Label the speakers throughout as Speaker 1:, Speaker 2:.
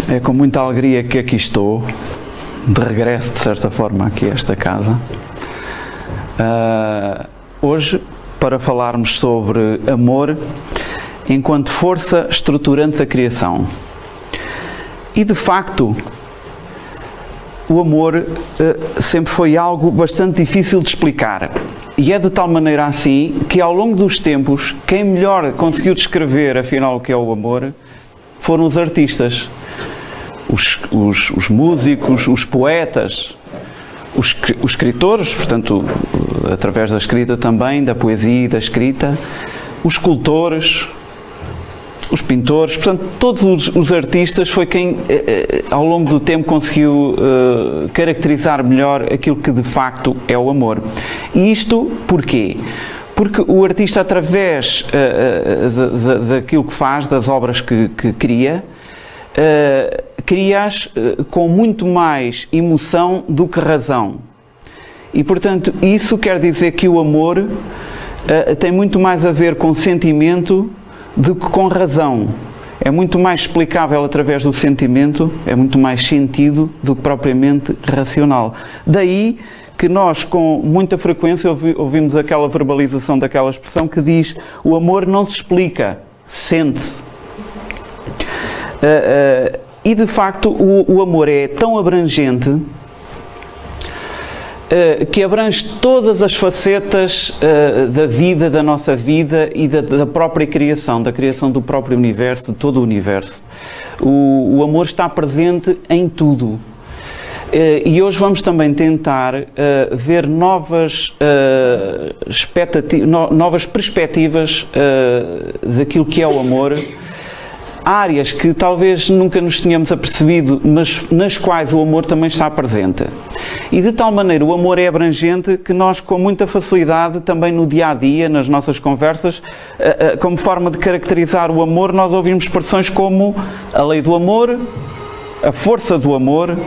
Speaker 1: É com muita alegria que aqui estou, de regresso, de certa forma, aqui a esta casa. Hoje, para falarmos sobre amor enquanto força estruturante da criação. E, de facto, o amor sempre foi algo bastante difícil de explicar. E é de tal maneira assim que, ao longo dos tempos, quem melhor conseguiu descrever, afinal, o que é o amor, foram os artistas. Os músicos, os poetas, os escritores, portanto, através da escrita também, da poesia e da escrita, os escultores, os pintores, portanto, todos os artistas foi quem, ao longo do tempo, conseguiu caracterizar melhor aquilo que de facto é o amor. E isto porquê? Porque o artista, através daquilo que faz, das obras que cria, cria-as com muito mais emoção do que razão. E, portanto, isso quer dizer que o amor tem muito mais a ver com sentimento do que com razão. É muito mais explicável através do sentimento, é muito mais sentido do que propriamente racional. Daí que nós, com muita frequência, ouvimos aquela verbalização daquela expressão que diz: o amor não se explica, sente-se. E de facto o amor é tão abrangente que abrange todas as facetas da vida, da nossa vida e da própria criação, da criação do próprio universo, de todo o universo. O amor está presente em tudo. E hoje vamos também tentar ver novas perspectivas daquilo que é o amor, áreas que talvez nunca nos tenhamos apercebido, mas nas quais o amor também está presente. E de tal maneira o amor é abrangente que nós, com muita facilidade, também no dia-a-dia, nas nossas conversas, como forma de caracterizar o amor, nós ouvimos expressões como a lei do amor, a força do amor,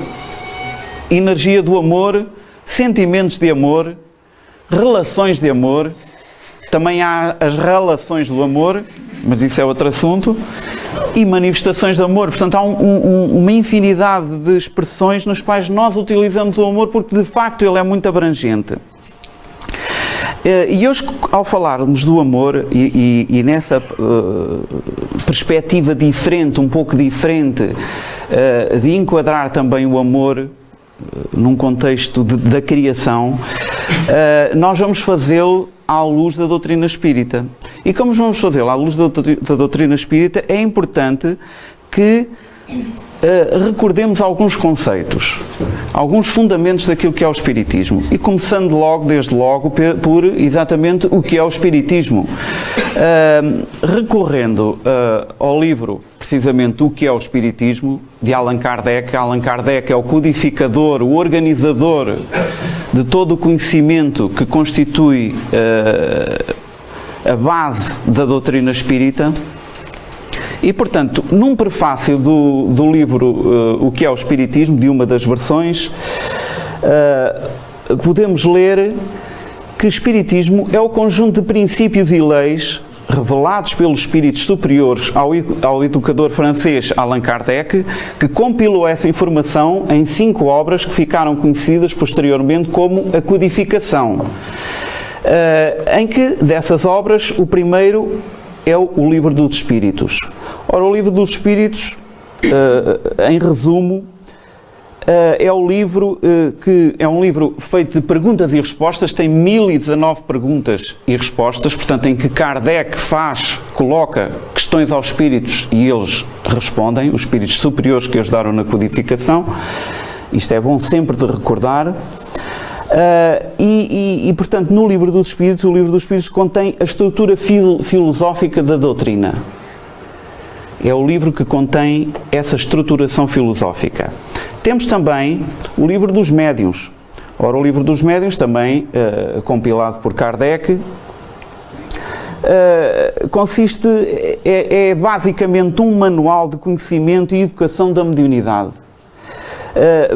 Speaker 1: energia do amor, sentimentos de amor, relações de amor. Também há as relações do amor, mas isso é outro assunto, e manifestações de amor. Portanto, há uma infinidade de expressões nas quais nós utilizamos o amor, porque de facto ele é muito abrangente. E hoje, ao falarmos do amor e nessa perspectiva diferente, um pouco diferente, de enquadrar também o amor num contexto da criação, nós vamos fazê-lo à luz da doutrina espírita. E como vamos fazê-lo à luz da doutrina espírita, é importante que recordemos alguns conceitos, alguns fundamentos daquilo que é o espiritismo. E começando desde logo, por exatamente o que é o espiritismo. Recorrendo ao livro, precisamente, O que é o Espiritismo, de Allan Kardec. Allan Kardec é o codificador, o organizador de todo o conhecimento que constitui a base da doutrina espírita. E, portanto, num prefácio do livro O que é o Espiritismo, de uma das versões, podemos ler que o Espiritismo é o conjunto de princípios e leis revelados pelos espíritos superiores ao educador francês Allan Kardec, que compilou essa informação em 5 obras que ficaram conhecidas posteriormente como a Codificação. Em que, dessas obras, o primeiro é o Livro dos Espíritos. Ora, o Livro dos Espíritos, em resumo, é um livro feito de perguntas e respostas, tem 1019 perguntas e respostas, portanto, em que Kardec coloca questões aos espíritos e eles respondem, os espíritos superiores que ajudaram na codificação. Isto é bom sempre de recordar. Portanto, no Livro dos Espíritos, o Livro dos Espíritos contém a estrutura filosófica da doutrina. É o livro que contém essa estruturação filosófica. Temos também o Livro dos Médiuns. Ora, o Livro dos Médiuns, também compilado por Kardec, é basicamente um manual de conhecimento e educação da mediunidade.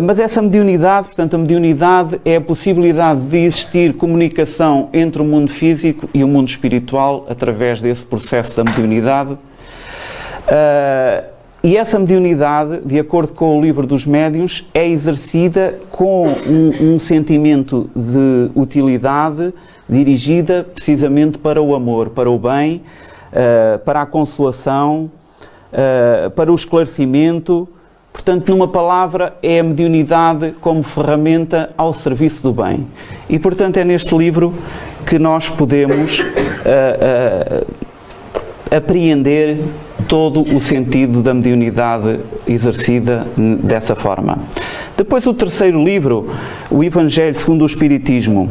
Speaker 1: Mas essa mediunidade, portanto, a mediunidade é a possibilidade de existir comunicação entre o mundo físico e o mundo espiritual através desse processo da mediunidade. E essa mediunidade, de acordo com o livro dos médiuns, é exercida com um sentimento de utilidade dirigida precisamente para o amor, para o bem, para a consolação, para o esclarecimento. Portanto, numa palavra, é a mediunidade como ferramenta ao serviço do bem. E, portanto, é neste livro que nós podemos apreender todo o sentido da mediunidade exercida dessa forma. Depois, o terceiro livro, o Evangelho segundo o Espiritismo.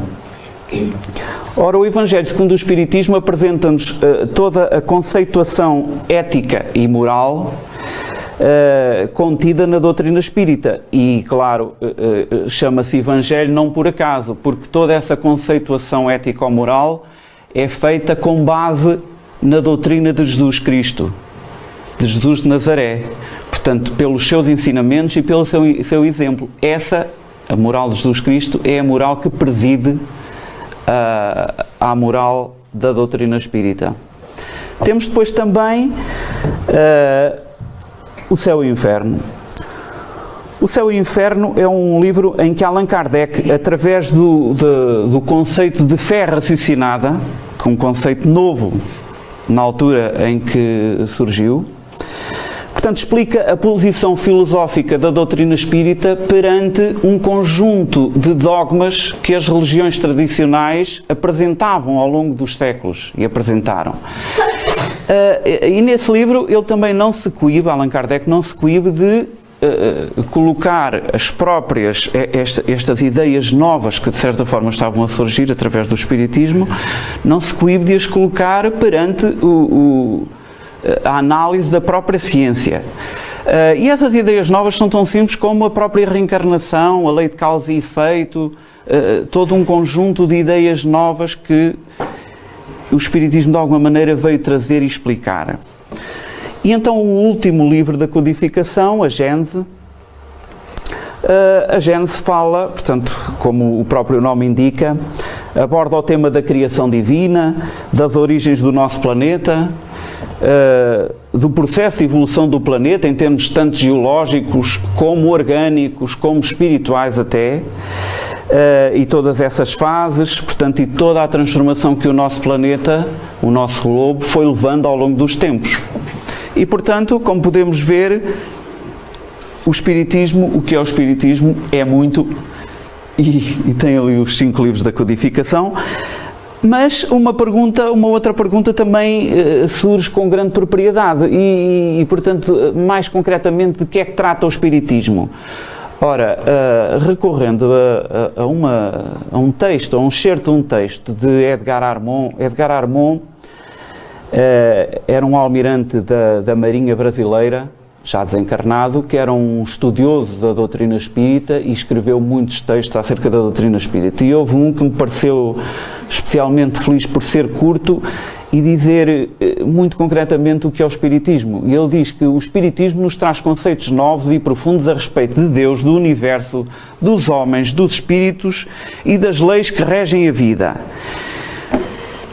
Speaker 1: Ora, o Evangelho segundo o Espiritismo apresenta-nos toda a conceituação ética e moral contida na doutrina espírita. E, claro, chama-se Evangelho não por acaso, porque toda essa conceituação ético-moral é feita com base na doutrina de Jesus Cristo, de Jesus de Nazaré. Portanto, pelos seus ensinamentos e pelo seu exemplo. Essa, a moral de Jesus Cristo, é a moral que preside à moral da doutrina espírita. Temos depois também o Céu e o Inferno. O Céu e o Inferno é um livro em que Allan Kardec, através do conceito de fé raciocinada, que é um conceito novo na altura em que surgiu, portanto, explica a posição filosófica da doutrina espírita perante um conjunto de dogmas que as religiões tradicionais apresentavam ao longo dos séculos e apresentaram. E nesse livro ele também não se coíbe, Allan Kardec não se coíbe de colocar as próprias, estas ideias novas que de certa forma estavam a surgir através do Espiritismo, não se coíbe de as colocar perante a análise da própria ciência. E essas ideias novas são tão simples como a própria reencarnação, a lei de causa e efeito, todo um conjunto de ideias novas que o Espiritismo de alguma maneira veio trazer e explicar. E então o último livro da codificação, a Gênese. A Gênese fala, portanto, como o próprio nome indica, aborda o tema da criação divina, das origens do nosso planeta, do processo de evolução do planeta em termos tanto geológicos como orgânicos, como espirituais até, e todas essas fases, portanto, e toda a transformação que o nosso planeta, o nosso globo, foi levando ao longo dos tempos. E, portanto, como podemos ver, o Espiritismo, o que é o Espiritismo, é muito, e tem ali os 5 livros da codificação, mas uma outra pergunta também surge com grande propriedade e, portanto, mais concretamente, de que é que trata o Espiritismo? Ora, recorrendo a um texto, a um excerto de um texto de Edgar Armond era um almirante da Marinha Brasileira, já desencarnado, que era um estudioso da doutrina espírita e escreveu muitos textos acerca da doutrina espírita. E houve um que me pareceu especialmente feliz por ser curto e dizer muito concretamente o que é o Espiritismo. E ele diz que o Espiritismo nos traz conceitos novos e profundos a respeito de Deus, do universo, dos homens, dos espíritos e das leis que regem a vida.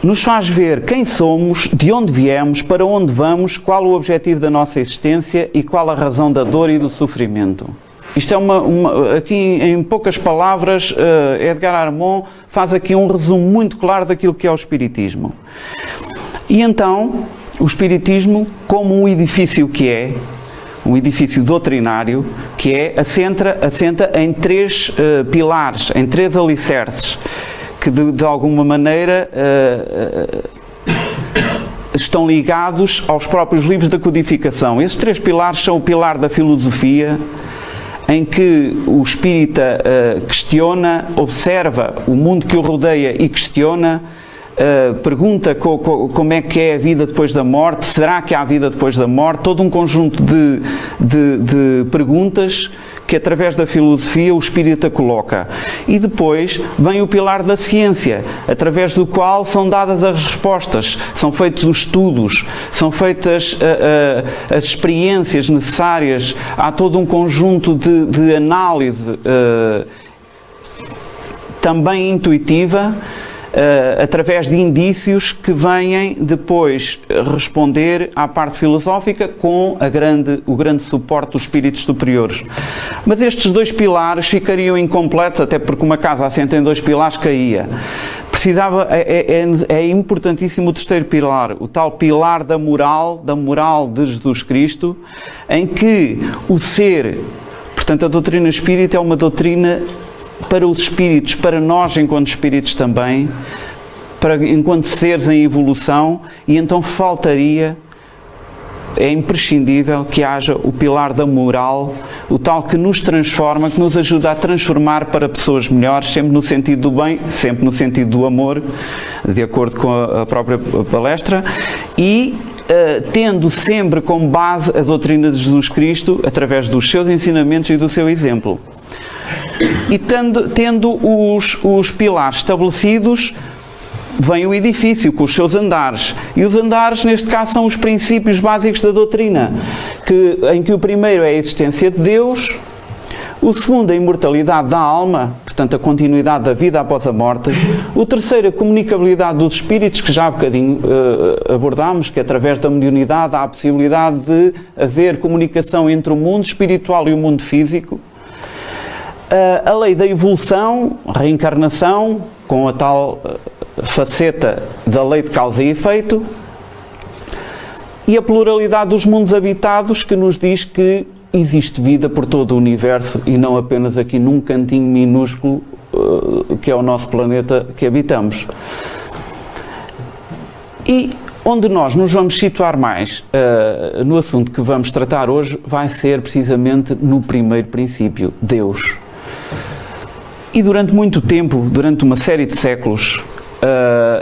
Speaker 1: Nos faz ver quem somos, de onde viemos, para onde vamos, qual o objetivo da nossa existência e qual a razão da dor e do sofrimento. Isto é aqui em poucas palavras, Edgar Armond faz aqui um resumo muito claro daquilo que é o Espiritismo. E então, o Espiritismo, como um edifício que é, um edifício doutrinário, que é, assenta em 3 pilares, em 3 alicerces, que de alguma maneira estão ligados aos próprios livros da codificação. Esses 3 pilares são o pilar da filosofia, em que o espírita questiona, observa o mundo que o rodeia e questiona, pergunta como é que é a vida depois da morte, será que há vida depois da morte, todo um conjunto de perguntas que através da filosofia o espírita coloca. E depois vem o pilar da ciência, através do qual são dadas as respostas, são feitos os estudos, são feitas as experiências necessárias, há todo um conjunto de análise também intuitiva, através de indícios que vêm depois responder à parte filosófica com o grande suporte dos espíritos superiores. Mas estes dois pilares ficariam incompletos, até porque uma casa assenta em dois pilares caía. É importantíssimo o terceiro pilar, o tal pilar da moral de Jesus Cristo, em que o ser, portanto a doutrina espírita é uma doutrina para os espíritos, para nós enquanto espíritos também, enquanto seres em evolução, e então é imprescindível que haja o pilar da moral, o tal que nos transforma, que nos ajuda a transformar para pessoas melhores, sempre no sentido do bem, sempre no sentido do amor, de acordo com a própria palestra, e tendo sempre como base a doutrina de Jesus Cristo, através dos seus ensinamentos e do seu exemplo. E tendo os pilares estabelecidos, vem o edifício com os seus andares. E os andares, neste caso, são os princípios básicos da doutrina, em que o primeiro é a existência de Deus, o segundo a imortalidade da alma, portanto a continuidade da vida após a morte, o terceiro a comunicabilidade dos espíritos, que já há bocadinho abordámos, que através da mediunidade há a possibilidade de haver comunicação entre o mundo espiritual e o mundo físico, a lei da evolução, reencarnação, com a tal faceta da lei de causa e efeito, e a pluralidade dos mundos habitados, que nos diz que existe vida por todo o universo e não apenas aqui num cantinho minúsculo que é o nosso planeta que habitamos. E onde nós nos vamos situar mais no assunto que vamos tratar hoje vai ser precisamente no primeiro princípio, Deus. E durante muito tempo, durante uma série de séculos,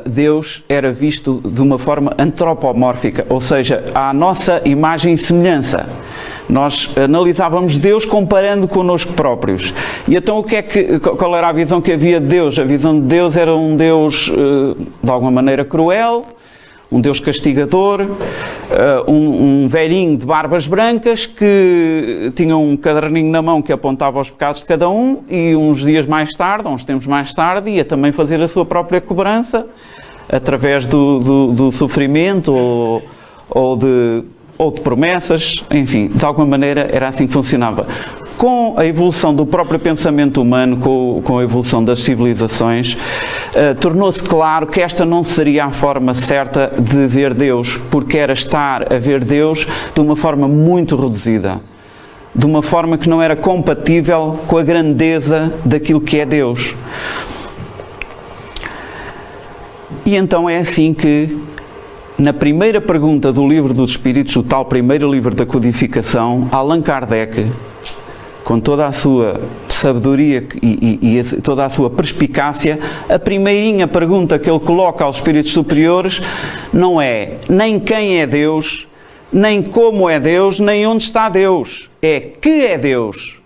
Speaker 1: Deus era visto de uma forma antropomórfica, ou seja, à nossa imagem e semelhança. Nós analisávamos Deus comparando connosco próprios. E então qual era a visão que havia de Deus? A visão de Deus era um Deus de alguma maneira cruel, um Deus castigador, um velhinho de barbas brancas que tinha um caderninho na mão que apontava os pecados de cada um, e uns tempos mais tarde, ia também fazer a sua própria cobrança através do sofrimento ou de promessas, enfim, de alguma maneira era assim que funcionava. Com a evolução do próprio pensamento humano, com a evolução das civilizações, tornou-se claro que esta não seria a forma certa de ver Deus, porque era estar a ver Deus de uma forma muito reduzida, de uma forma que não era compatível com a grandeza daquilo que é Deus. E então é assim que, na primeira pergunta do Livro dos Espíritos, o tal primeiro livro da codificação, Allan Kardec, com toda a sua sabedoria e toda a sua perspicácia, a primeirinha pergunta que ele coloca aos espíritos superiores não é nem quem é Deus, nem como é Deus, nem onde está Deus. É que é Deus.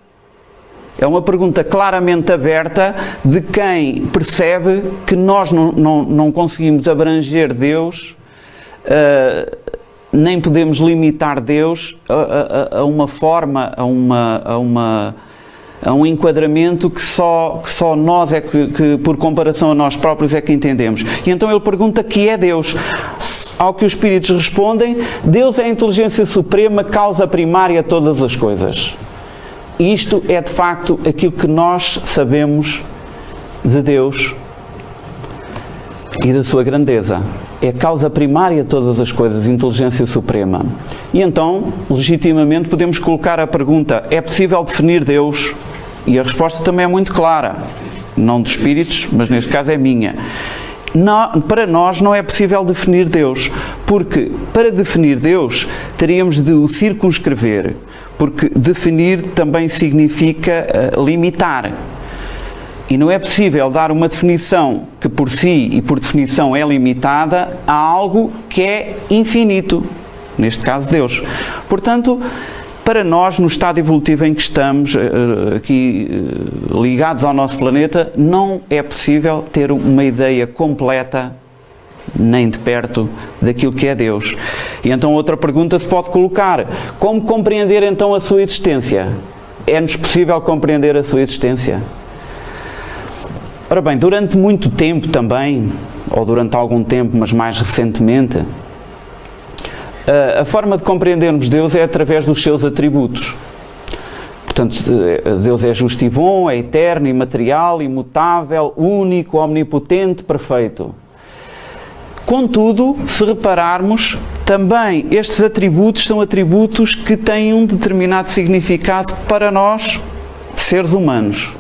Speaker 1: É uma pergunta claramente aberta de quem percebe que nós não conseguimos abranger Deus, nem podemos limitar Deus a uma forma, a um enquadramento que só nós é que por comparação a nós próprios é que entendemos. E então ele pergunta que é Deus. Ao que os espíritos respondem, Deus é a inteligência suprema, causa primária de todas as coisas. Isto é de facto aquilo que nós sabemos de Deus e da sua grandeza. É a causa primária de todas as coisas, inteligência suprema. E então, legitimamente, podemos colocar a pergunta: é possível definir Deus? E a resposta também é muito clara. Não dos espíritos, mas neste caso é minha. Não, para nós não é possível definir Deus, porque para definir Deus teríamos de o circunscrever, porque definir também significa limitar. E não é possível dar uma definição que por si e por definição é limitada a algo que é infinito, neste caso Deus. Portanto, para nós, no estado evolutivo em que estamos, aqui ligados ao nosso planeta, não é possível ter uma ideia completa, nem de perto, daquilo que é Deus. E então outra pergunta se pode colocar: como compreender então a sua existência? É-nos possível compreender a sua existência? Ora bem, durante muito tempo também, ou durante algum tempo, mas mais recentemente, a forma de compreendermos Deus é através dos seus atributos. Portanto, Deus é justo e bom, é eterno, imaterial, imutável, único, omnipotente, perfeito. Contudo, se repararmos, também estes atributos são atributos que têm um determinado significado para nós, seres humanos.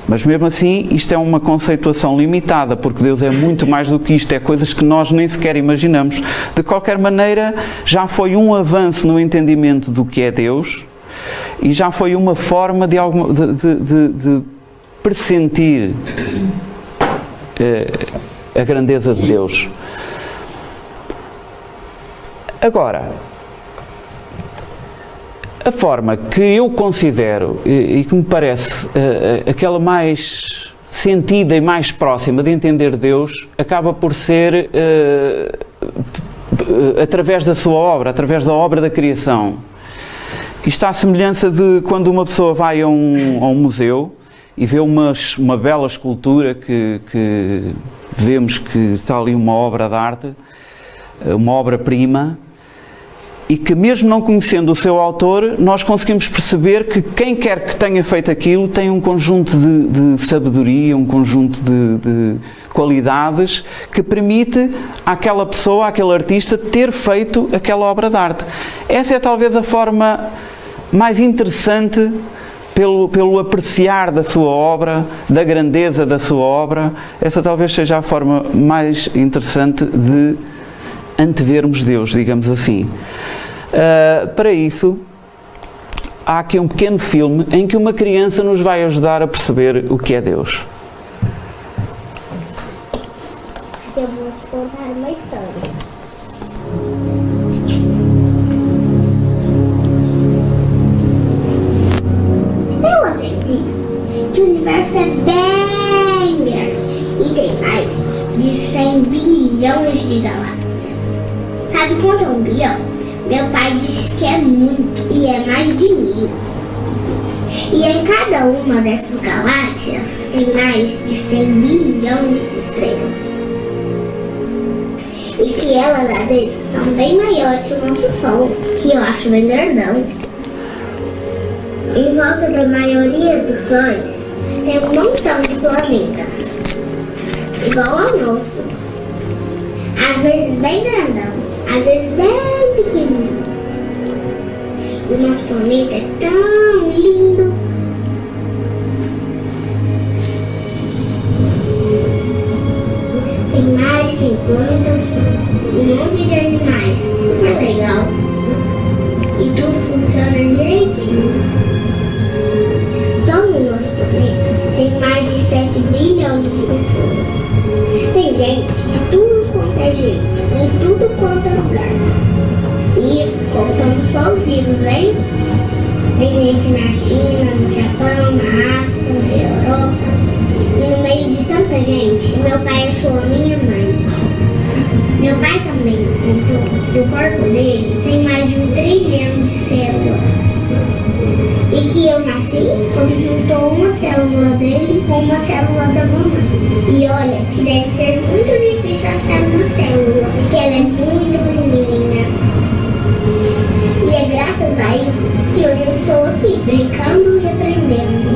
Speaker 1: Mas mesmo assim, isto é uma conceituação limitada, porque Deus é muito mais do que isto, é coisas que nós nem sequer imaginamos. De qualquer maneira, já foi um avanço no entendimento do que é Deus e já foi uma forma de pressentir a grandeza de Deus. Agora, a forma que eu considero e que me parece aquela mais sentida e mais próxima de entender Deus acaba por ser através da sua obra, através da obra da criação. Isto à semelhança de quando uma pessoa vai a um museu e vê uma bela escultura que vemos que está ali uma obra de arte, uma obra-prima, e que mesmo não conhecendo o seu autor, nós conseguimos perceber que quem quer que tenha feito aquilo tem um conjunto de sabedoria, um conjunto de qualidades que permite àquela pessoa, àquele artista, ter feito aquela obra de arte. Essa é talvez a forma mais interessante pelo apreciar da sua obra, da grandeza da sua obra. Essa talvez seja a forma mais interessante de antevermos Deus, digamos assim. Para isso, há aqui um pequeno filme em que uma criança nos vai ajudar a perceber o que é Deus.
Speaker 2: Eu vou te contar uma história. Eu aprendi que o universo é bem grande e tem mais de 100 bilhões de galáxias. Sabe quanto é 1 bilhão? Meu pai disse que é muito e é mais de 1000. E em cada uma dessas galáxias tem mais de 100 bilhões de estrelas. E que elas às vezes são bem maiores que o nosso Sol, que eu acho bem grandão. Em volta da maioria dos sóis tem um montão de planetas, igual ao nosso. Às vezes bem grandão, às vezes bem pequenininho. E o nosso planeta é tão lindo. Tem mais, tem plantas, um monte de animais, super legal. E tudo funciona direitinho. Só no nosso planeta tem mais de 7 bilhões de pessoas. Tem gente de tudo quanto é jeito, em tudo quanto é lugar. E contando só os vivos, hein? Tem gente na China, no Japão, na África, na Europa. E no meio de tanta gente, meu pai achou a minha mãe. Meu pai também contou que o corpo dele tem mais de 1 trilhão de células. E que eu nasci quando juntou uma célula dele com uma célula da mamãe. E olha, que deve ser muito difícil achar uma célula, porque ela é muito pequenininha. E é graças a isso que hoje eu estou aqui, brincando e aprendendo.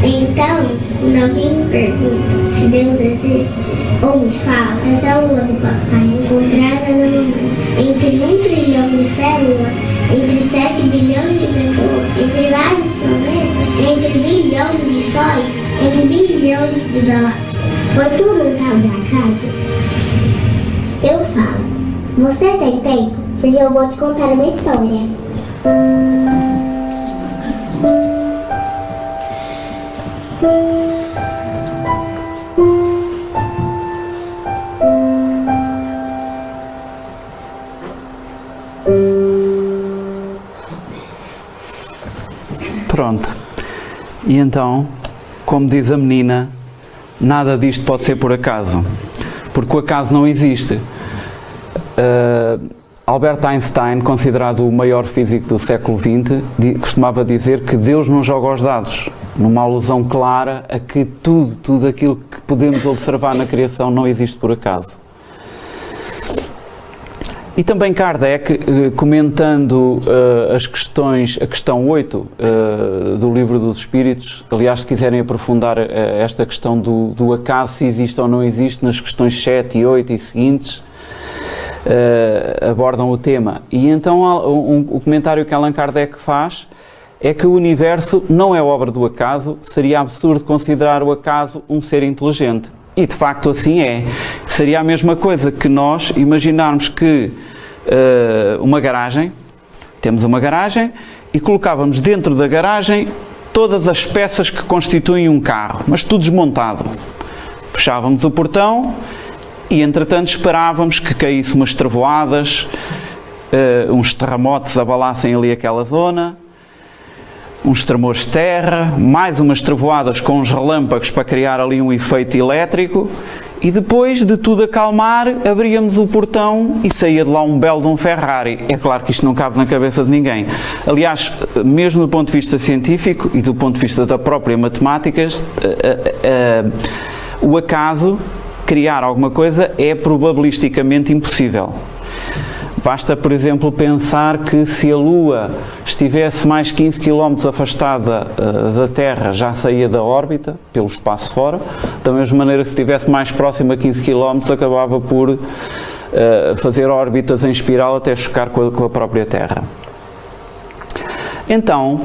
Speaker 2: Então, quando alguém me pergunta se Deus existe, ou me fala, a célula do papai encontrada na mamãe, entre 1 trilhão de células, entre 7 bilhões de pessoas, entre vários planetas, entre bilhões de sóis, em bilhões de galáxias. Foi tudo um tal de acaso? Eu falo, você tem tempo? Porque eu vou te contar uma história.
Speaker 1: Pronto. E então, como diz a menina, nada disto pode ser por acaso, porque o acaso não existe. Albert Einstein, considerado o maior físico do século XX, costumava dizer que Deus não joga aos dados. numa alusão clara a que tudo aquilo que podemos observar na criação não existe por acaso. E também Kardec, comentando a questão 8 do Livro dos Espíritos, aliás, se quiserem aprofundar esta questão do acaso, se existe ou não existe, nas questões 7 e 8 e seguintes, abordam o tema. E então o comentário que Allan Kardec faz é que o universo não é obra do acaso, seria absurdo considerar o acaso um ser inteligente. E de facto assim é. Seria a mesma coisa que nós imaginarmos que temos uma garagem e colocávamos dentro da garagem todas as peças que constituem um carro, mas tudo desmontado. Fechávamos o portão e entretanto esperávamos que caísse umas trevoadas, uns terremotos abalassem ali aquela zona, uns tremores de terra, mais umas trevoadas com uns relâmpagos para criar ali um efeito elétrico, e depois de tudo acalmar, abríamos o portão e saía de lá um belo de um Ferrari. É claro que isto não cabe na cabeça de ninguém. Aliás, mesmo do ponto de vista científico e do ponto de vista da própria matemática, o acaso, criar alguma coisa, é probabilisticamente impossível. Basta, por exemplo, pensar que se a Lua estivesse mais 15 km afastada da Terra, já saía da órbita, pelo espaço fora, da mesma maneira que se estivesse mais próxima a 15 km, acabava por fazer órbitas em espiral até chocar com a própria Terra. Então,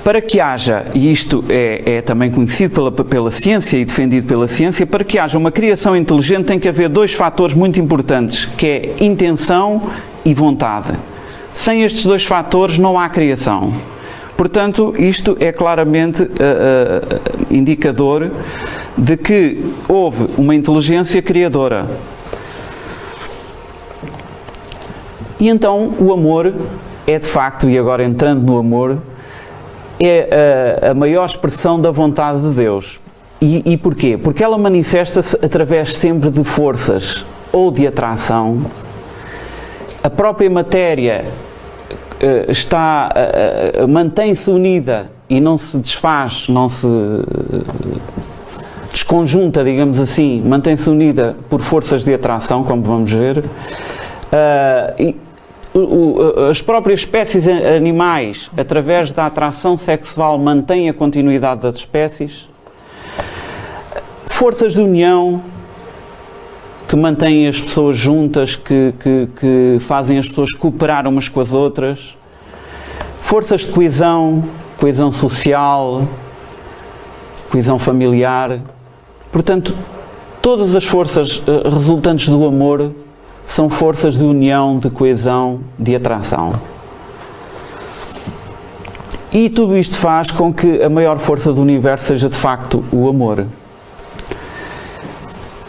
Speaker 1: para que haja, e isto é também conhecido pela ciência e defendido pela ciência, para que haja uma criação inteligente tem que haver dois fatores muito importantes, que é intenção e vontade. Sem estes dois fatores não há criação. Portanto, isto é claramente indicador de que houve uma inteligência criadora. E então o amor é de facto, e agora entrando no amor, é a maior expressão da vontade de Deus. E porquê? Porque ela manifesta-se através sempre de forças ou de atração. A própria matéria mantém-se unida e não se desfaz, não se desconjunta, digamos assim, mantém-se unida por forças de atração, como vamos ver. As próprias espécies animais, através da atração sexual, mantêm a continuidade das espécies. Forças de união que mantêm as pessoas juntas, que fazem as pessoas cooperar umas com as outras. Forças de coesão social, coesão familiar. Portanto, todas as forças resultantes do amor são forças de união, de coesão, de atração. E tudo isto faz com que a maior força do universo seja de facto o amor.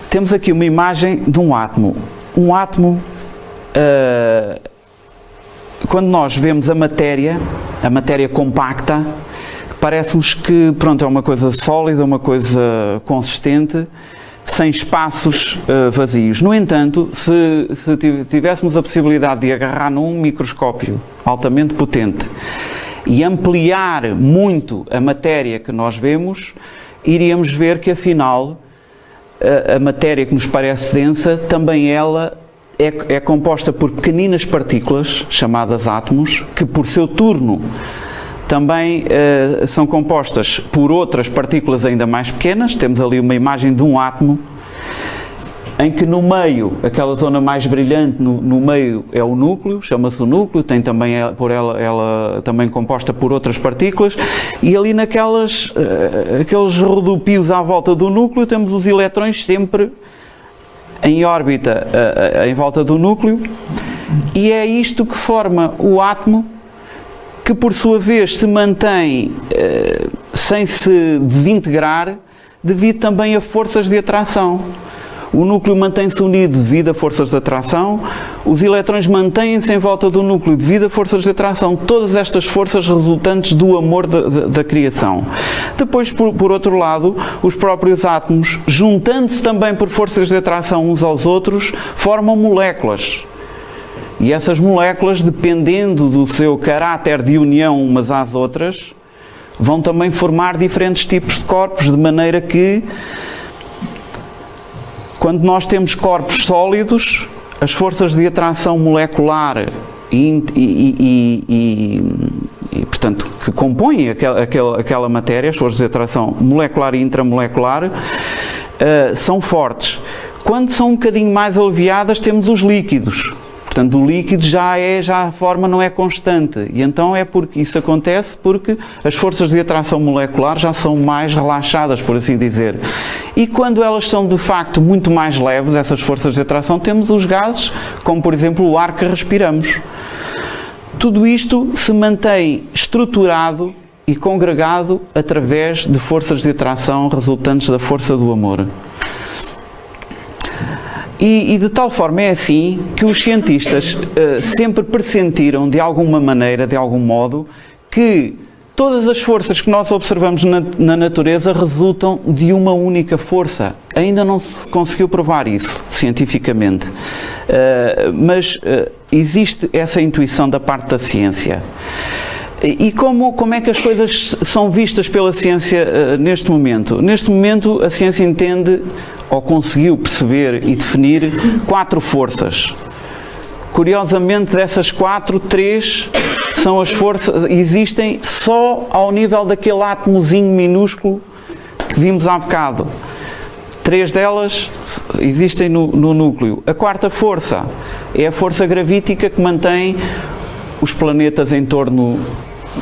Speaker 1: Temos aqui uma imagem de um átomo. Um átomo, quando nós vemos a matéria compacta, parece-nos que pronto, é uma coisa sólida, uma coisa consistente, sem espaços vazios. No entanto, se tivéssemos a possibilidade de agarrar num microscópio altamente potente e ampliar muito a matéria que nós vemos, iríamos ver que afinal a matéria que nos parece densa, também ela é composta por pequeninas partículas, chamadas átomos, que por seu turno também são compostas por outras partículas ainda mais pequenas. Temos ali uma imagem de um átomo, em que no meio, aquela zona mais brilhante, no meio é o núcleo, chama-se o núcleo, tem também ela também composta por outras partículas, e ali aqueles rodopios à volta do núcleo temos os elétrons sempre em órbita em volta do núcleo, e é isto que forma o átomo, que por sua vez se mantém sem se desintegrar devido também a forças de atração. O núcleo mantém-se unido devido a forças de atração, os elétrons mantêm-se em volta do núcleo devido a forças de atração, todas estas forças resultantes do amor da criação. Depois, por outro lado, os próprios átomos, juntando-se também por forças de atração uns aos outros, formam moléculas. E essas moléculas, dependendo do seu caráter de união umas às outras, vão também formar diferentes tipos de corpos, de maneira que, quando nós temos corpos sólidos, as forças de atração molecular portanto, que compõem aquela matéria, as forças de atração molecular e intramolecular, são fortes. Quando são um bocadinho mais aliviadas, temos os líquidos. Portanto, o líquido já a forma não é constante. E então isso acontece porque as forças de atração molecular já são mais relaxadas, por assim dizer. E quando elas são de facto muito mais leves, essas forças de atração, temos os gases, como por exemplo o ar que respiramos. Tudo isto se mantém estruturado e congregado através de forças de atração resultantes da força do amor. E de tal forma é assim que os cientistas sempre pressentiram de alguma maneira, de algum modo, que todas as forças que nós observamos na natureza resultam de uma única força. Ainda não se conseguiu provar isso cientificamente, mas existe essa intuição da parte da ciência. E como é que as coisas são vistas pela ciência neste momento? Neste momento a ciência entende, ou conseguiu perceber e definir, 4 forças. Curiosamente, dessas 4, 3 são as forças, existem só ao nível daquele átomozinho minúsculo que vimos há bocado. 3 delas existem no núcleo. A 4ª força é a força gravítica que mantém os planetas em torno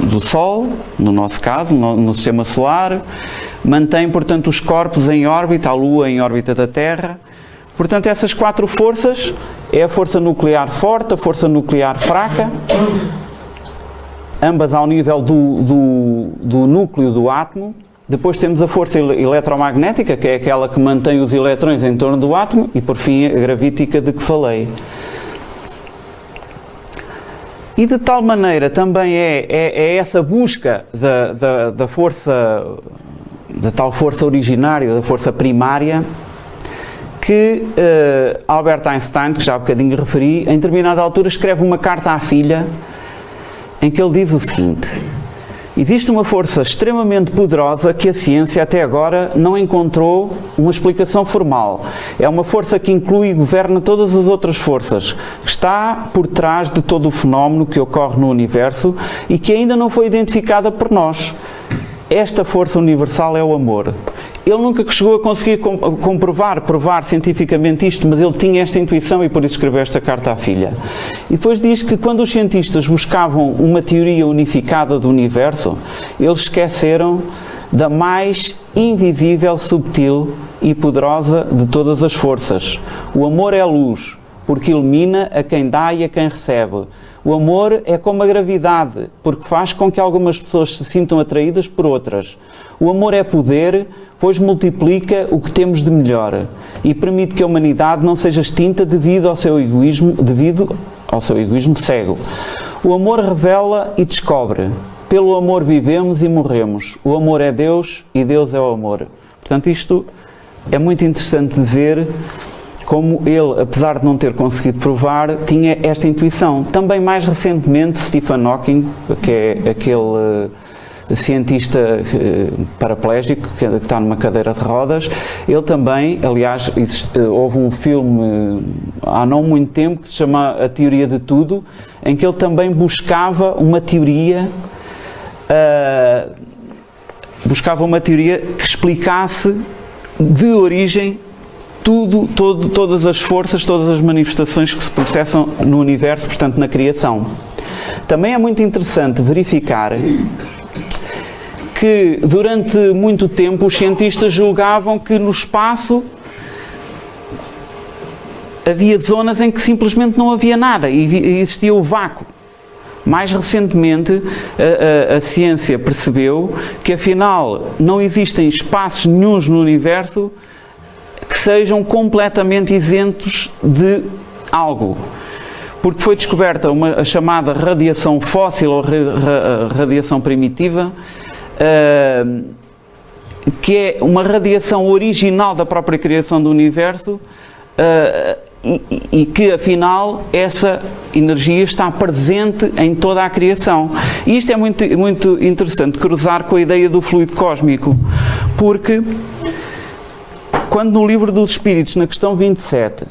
Speaker 1: do Sol, no nosso caso, no Sistema Solar, mantém, portanto, os corpos em órbita, a Lua em órbita da Terra. Portanto, essas 4 forças é a força nuclear forte, a força nuclear fraca, ambas ao nível do núcleo do átomo. Depois temos a força eletromagnética, que é aquela que mantém os elétrons em torno do átomo, e por fim a gravítica de que falei. E de tal maneira também é essa busca da força, da tal força originária, da força primária, que Albert Einstein, que já há bocadinho referi, em determinada altura escreve uma carta à filha em que ele diz o seguinte: existe uma força extremamente poderosa que a ciência até agora não encontrou uma explicação formal. É uma força que inclui e governa todas as outras forças, que está por trás de todo o fenómeno que ocorre no universo e que ainda não foi identificada por nós. Esta força universal é o amor. Ele nunca chegou a conseguir provar cientificamente isto, mas ele tinha esta intuição e por isso escreveu esta carta à filha. E depois diz que quando os cientistas buscavam uma teoria unificada do universo, eles esqueceram da mais invisível, subtil e poderosa de todas as forças. O amor é luz, porque ilumina a quem dá e a quem recebe. O amor é como a gravidade, porque faz com que algumas pessoas se sintam atraídas por outras. O amor é poder, pois multiplica o que temos de melhor e permite que a humanidade não seja extinta devido ao seu egoísmo cego. O amor revela e descobre. Pelo amor vivemos e morremos. O amor é Deus e Deus é o amor. Portanto, isto é muito interessante de ver como ele, apesar de não ter conseguido provar, tinha esta intuição. Também mais recentemente, Stephen Hawking, que é aquele cientista paraplégico que está numa cadeira de rodas, ele também, aliás, houve um filme há não muito tempo que se chama A Teoria de Tudo, em que ele também buscava uma teoria que explicasse de origem todas as forças, todas as manifestações que se processam no universo, portanto na criação. Também é muito interessante verificar que durante muito tempo os cientistas julgavam que no espaço havia zonas em que simplesmente não havia nada e existia o vácuo. Mais recentemente a ciência percebeu que afinal não existem espaços nenhuns no universo que sejam completamente isentos de algo. Porque foi descoberta a chamada radiação fóssil ou radiação primitiva, que é uma radiação original da própria criação do universo, e que afinal essa energia está presente em toda a criação. E isto é muito, muito interessante, cruzar com a ideia do fluido cósmico, porque quando no livro dos Espíritos, na questão 27,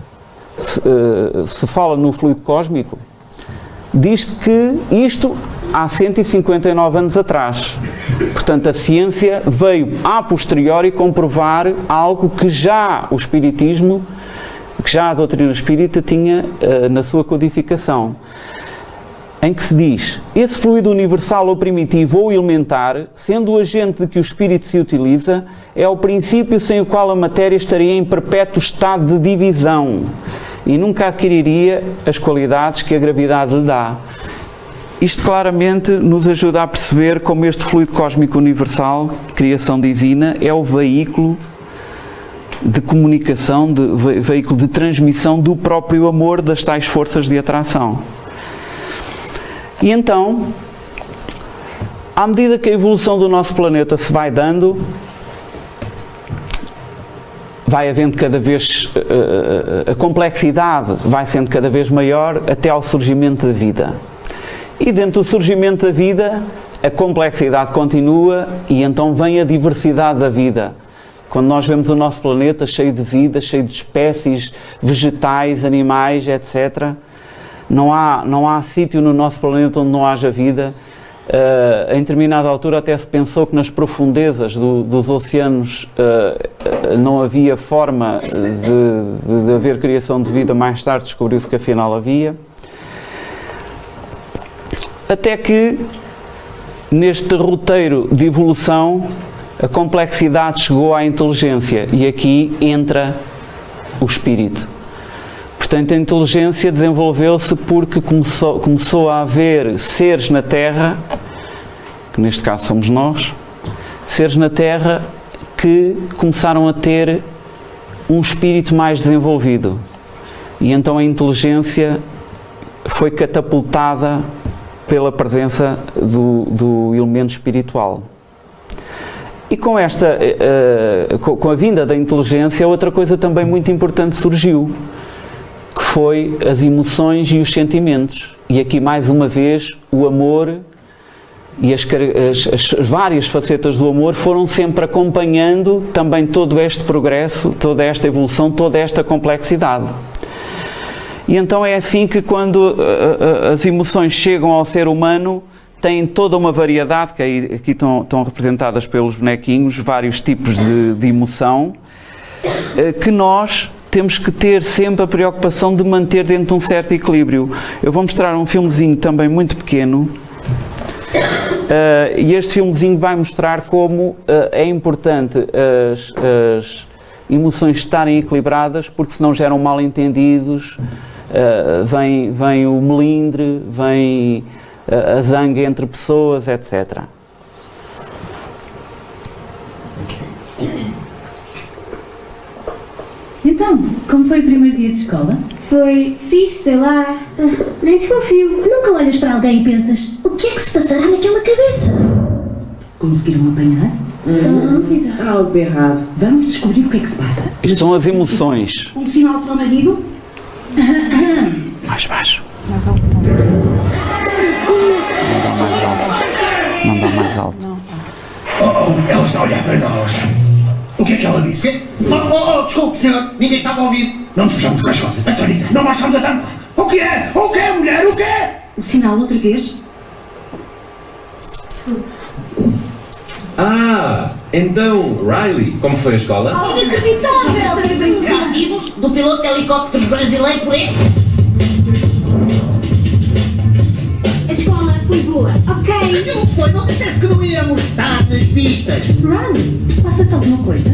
Speaker 1: se fala no fluido cósmico, diz que isto há 159 anos atrás. Portanto, a ciência veio a posteriori comprovar algo que já o Espiritismo, que já a doutrina espírita tinha na sua codificação, em que se diz: esse fluido universal ou primitivo ou elementar, sendo o agente de que o espírito se utiliza, é o princípio sem o qual a matéria estaria em perpétuo estado de divisão e nunca adquiriria as qualidades que a gravidade lhe dá. Isto claramente nos ajuda a perceber como este fluido cósmico universal, criação divina, é o veículo de comunicação, veículo de transmissão do próprio amor, das tais forças de atração. E então, à medida que a evolução do nosso planeta se vai dando, vai havendo cada vez, a complexidade vai sendo cada vez maior até ao surgimento da vida. E dentro do surgimento da vida, a complexidade continua e então vem a diversidade da vida. Quando nós vemos o nosso planeta cheio de vida, cheio de espécies vegetais, animais, etc., não há sítio no nosso planeta onde não haja vida. Em determinada altura até se pensou que nas profundezas dos oceanos não havia forma de haver criação de vida. Mais tarde descobriu-se que afinal havia. Até que, neste roteiro de evolução, a complexidade chegou à inteligência e aqui entra o espírito. Portanto, a inteligência desenvolveu-se porque começou a haver seres na Terra, que neste caso somos nós, seres na Terra que começaram a ter um espírito mais desenvolvido. E então a inteligência foi catapultada pela presença do elemento espiritual. E com com a vinda da inteligência, outra coisa também muito importante surgiu, que foi as emoções e os sentimentos. E aqui, mais uma vez, o amor e as várias facetas do amor foram sempre acompanhando também todo este progresso, toda esta evolução, toda esta complexidade. E então é assim que quando as emoções chegam ao ser humano, têm toda uma variedade, que aqui estão representadas pelos bonequinhos, vários tipos de emoção, que nós temos que ter sempre a preocupação de manter dentro de um certo equilíbrio. Eu vou mostrar um filmezinho também muito pequeno, e este filmezinho vai mostrar como é importante as emoções estarem equilibradas, porque senão geram mal-entendidos, vem o melindre, vem a zanga entre pessoas, etc.
Speaker 3: Então, como foi o primeiro dia de escola?
Speaker 2: Foi fixe, sei lá. Nem desconfio.
Speaker 3: Nunca olhas para alguém e pensas: o que é que se passará naquela cabeça? Conseguiram apanhar?
Speaker 2: Sem dúvida.
Speaker 4: Há algo errado.
Speaker 3: Vamos descobrir o que é que se passa.
Speaker 1: Isto são as emoções.
Speaker 4: Um sinal para o marido?
Speaker 1: Mais baixo. Não dá mais alto.
Speaker 5: Ela está a olhar para nós. O que é que ela disse?
Speaker 6: Desculpe, senhor. Ninguém estava a ouvir.
Speaker 5: Não nos fechamos o caixote. A senhorita, não baixamos a tampa. O que é? O que é, mulher? O que é?
Speaker 4: O sinal outra vez?
Speaker 6: Então, Riley, como foi a escola?
Speaker 2: Inacreditável!
Speaker 7: Vestimos do piloto de helicóptero brasileiro por este?
Speaker 2: A escola foi boa, ok?
Speaker 6: Aquilo que foi, não disseste que não íamos estar nas pistas.
Speaker 3: Riley, passa-se alguma coisa?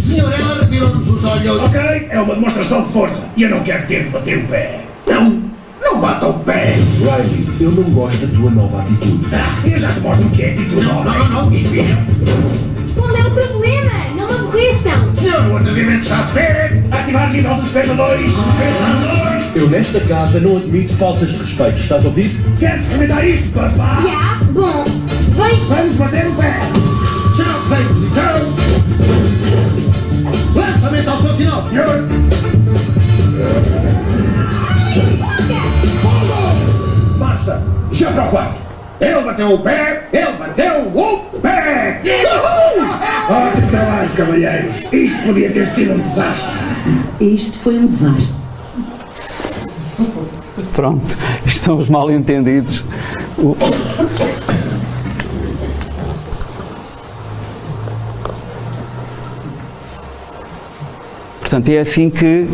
Speaker 6: Senhor, ela revirou-nos os olhos.
Speaker 5: Ok, é uma demonstração de força. E eu não quero ter de bater o pé.
Speaker 6: Não bata o pé.
Speaker 8: Riley, eu não gosto da tua nova atitude.
Speaker 5: Eu já te mostro o que é atitude homem.
Speaker 6: Não, respira.
Speaker 2: Qual é o problema? Não me aborreçam!
Speaker 6: Senhor, o atrevimento está a se ver.
Speaker 5: Ativar nível de defesa 2. Defesa 2.
Speaker 8: Eu nesta casa não admito faltas de respeito, estás a ouvir?
Speaker 5: Queres experimentar isto, papá?
Speaker 2: Já? Bom, vem!
Speaker 5: Vamos bater o pé.
Speaker 6: Chaves em posição. Lançamento ao seu sinal, senhor.
Speaker 5: para o quarto. Ele bateu o pé! Ele bateu o pé! Ótimo trabalho, cavalheiros. Isto podia ter sido um desastre.
Speaker 4: Isto foi um desastre.
Speaker 1: Pronto, isto são os mal-entendidos. Ups. Portanto, é assim que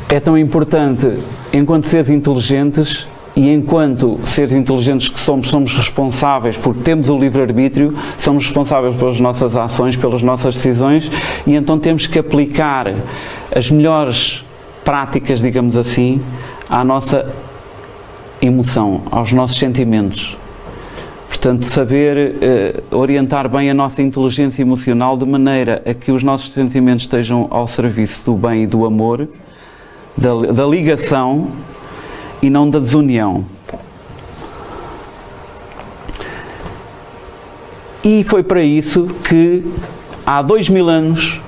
Speaker 1: é tão importante, enquanto seres inteligentes, e enquanto seres inteligentes que somos responsáveis, porque temos o livre-arbítrio, somos responsáveis pelas nossas ações, pelas nossas decisões, e então temos que aplicar as melhores práticas, digamos assim, à nossa emoção, aos nossos sentimentos. Portanto, saber orientar bem a nossa inteligência emocional de maneira a que os nossos sentimentos estejam ao serviço do bem e do amor, da ligação e não da desunião. E foi para isso que há 2000 anos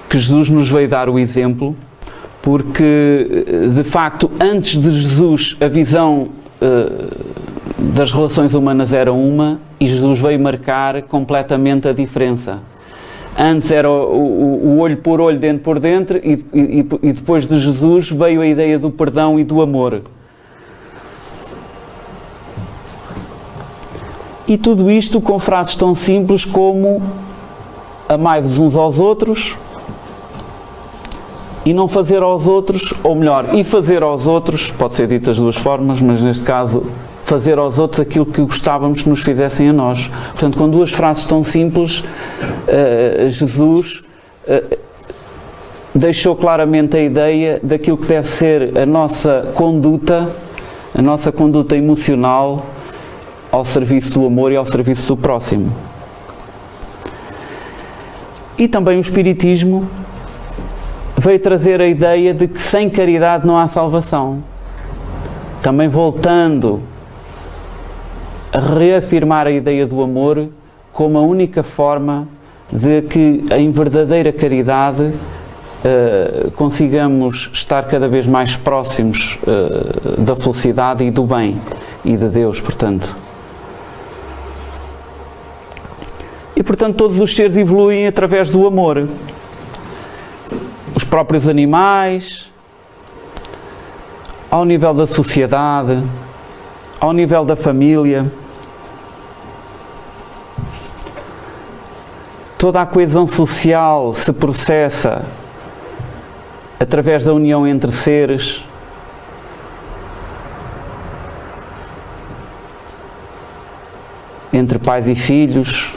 Speaker 1: que Jesus nos veio dar o exemplo, porque de facto antes de Jesus a visão das relações humanas era uma, e Jesus veio marcar completamente a diferença. Antes era o olho por olho, dente por dentro, e depois de Jesus veio a ideia do perdão e do amor. E tudo isto com frases tão simples como: amai-vos uns aos outros, e não fazer aos outros, ou melhor, e fazer aos outros, pode ser dito das duas formas, mas neste caso, fazer aos outros aquilo que gostávamos que nos fizessem a nós. Portanto, com duas frases tão simples, Jesus deixou claramente a ideia daquilo que deve ser a nossa conduta emocional ao serviço do amor e ao serviço do próximo. E também o Espiritismo veio trazer a ideia de que sem caridade não há salvação. Também voltando a reafirmar a ideia do amor como a única forma de que em verdadeira caridade consigamos estar cada vez mais próximos da felicidade e do bem e de Deus, portanto. E portanto todos os seres evoluem através do amor. Os próprios animais, ao nível da sociedade, ao nível da família. Toda a coesão social se processa através da união entre seres. Entre pais e filhos.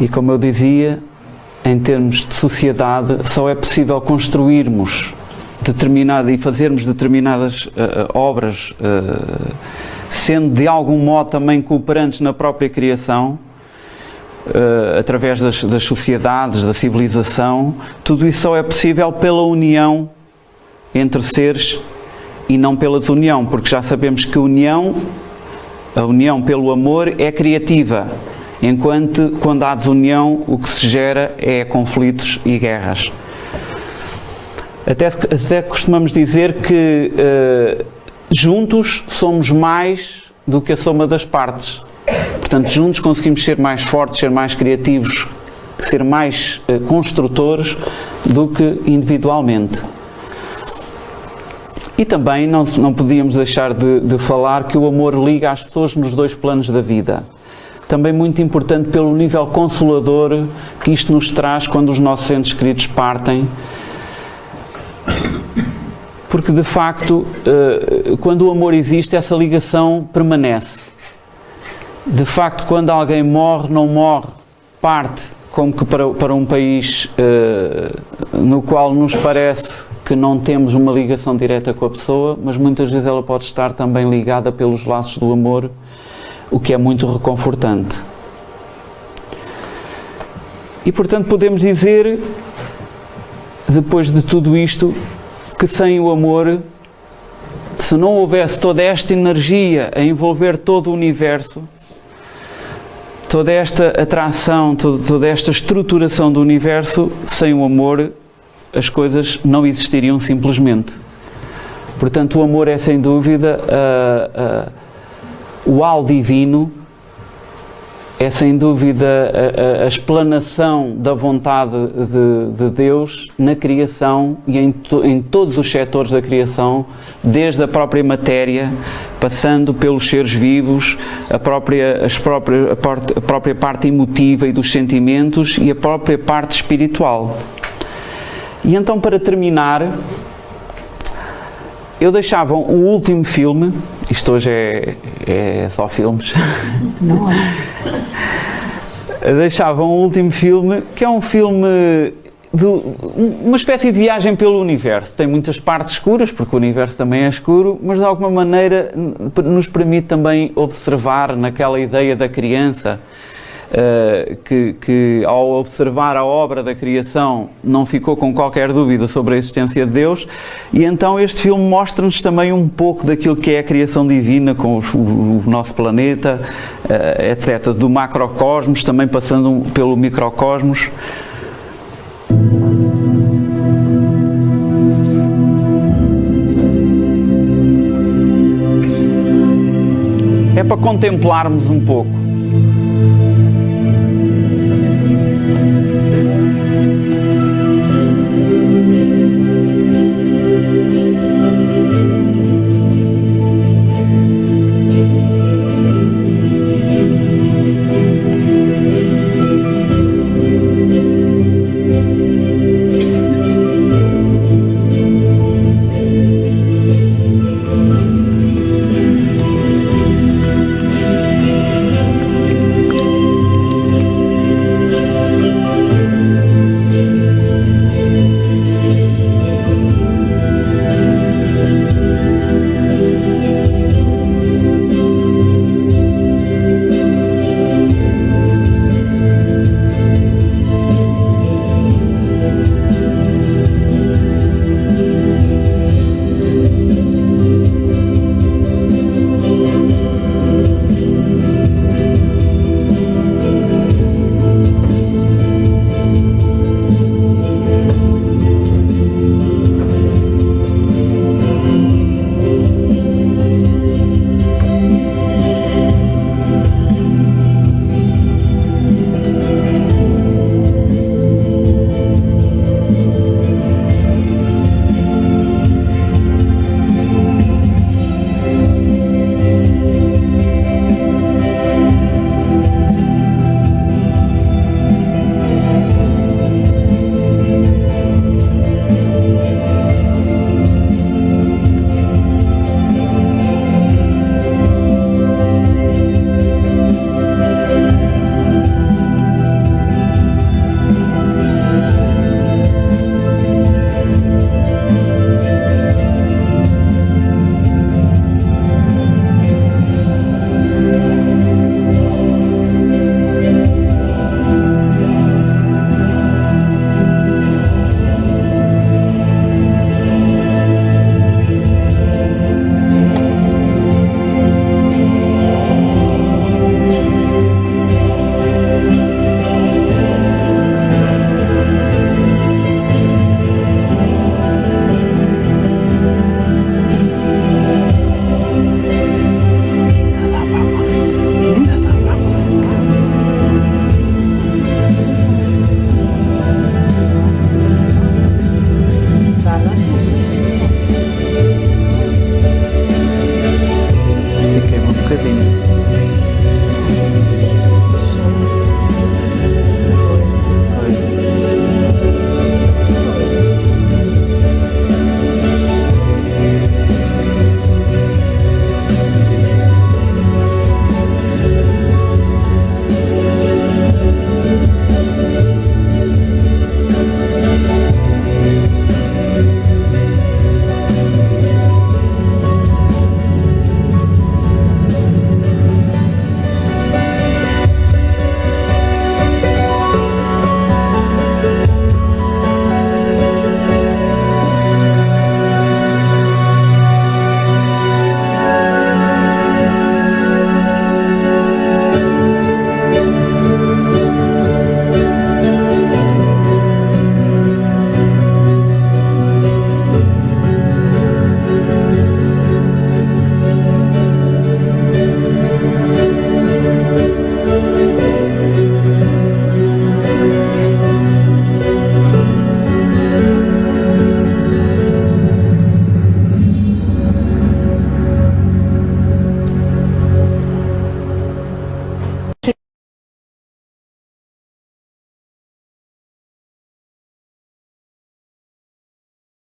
Speaker 1: E como eu dizia, em termos de sociedade, só é possível construirmos e fazermos determinadas obras, sendo de algum modo também cooperantes na própria criação, através das sociedades, da civilização. Tudo isso só é possível pela união entre seres e não pela desunião, porque já sabemos que a união pelo amor é criativa, enquanto quando há desunião o que se gera é conflitos e guerras. Até costumamos dizer que juntos somos mais do que a soma das partes. Portanto, juntos conseguimos ser mais fortes, ser mais criativos, ser mais construtores do que individualmente. E também não podíamos deixar de falar que o amor liga as pessoas nos dois planos da vida. Também muito importante pelo nível consolador que isto nos traz quando os nossos entes queridos partem. Porque, de facto, quando o amor existe, essa ligação permanece. De facto, quando alguém morre, não morre, parte, como que para um país no qual nos parece que não temos uma ligação direta com a pessoa, mas muitas vezes ela pode estar também ligada pelos laços do amor, o que é muito reconfortante. E, portanto, podemos dizer, depois de tudo isto, que sem o amor, se não houvesse toda esta energia a envolver todo o universo, toda esta atração, toda esta estruturação do universo, sem o amor as coisas não existiriam simplesmente. Portanto, o amor é sem dúvida o al divino, é sem dúvida a explanação da vontade de Deus na criação e em todos os setores da criação, desde a própria matéria, passando pelos seres vivos, a própria parte emotiva e dos sentimentos e a própria parte espiritual. E então, para terminar, eu deixava o último filme, isto hoje é só filmes,
Speaker 4: Não é?
Speaker 1: eu deixava um último filme, que é um filme uma espécie de viagem pelo universo. Tem muitas partes escuras, porque o universo também é escuro, mas de alguma maneira nos permite também observar naquela ideia da criança, que ao observar a obra da criação não ficou com qualquer dúvida sobre a existência de Deus, e então este filme mostra-nos também um pouco daquilo que é a criação divina com o nosso planeta, etc., do macrocosmos, também passando pelo microcosmos. É para contemplarmos um pouco